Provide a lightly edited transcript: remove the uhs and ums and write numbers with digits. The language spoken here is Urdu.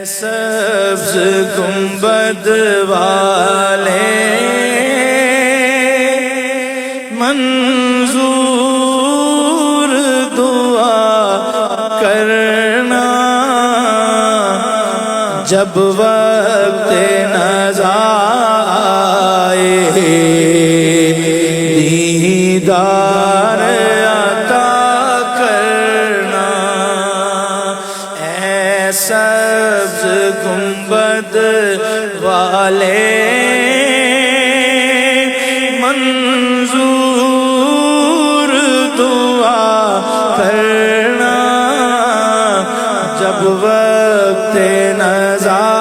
سبز گنبد والے منظور دعا کرنا، جب وقت نزا آئے دیدار عطا کرنا۔ اے سبز گنبد والے منظور دعا کرنا، جب وقت نزا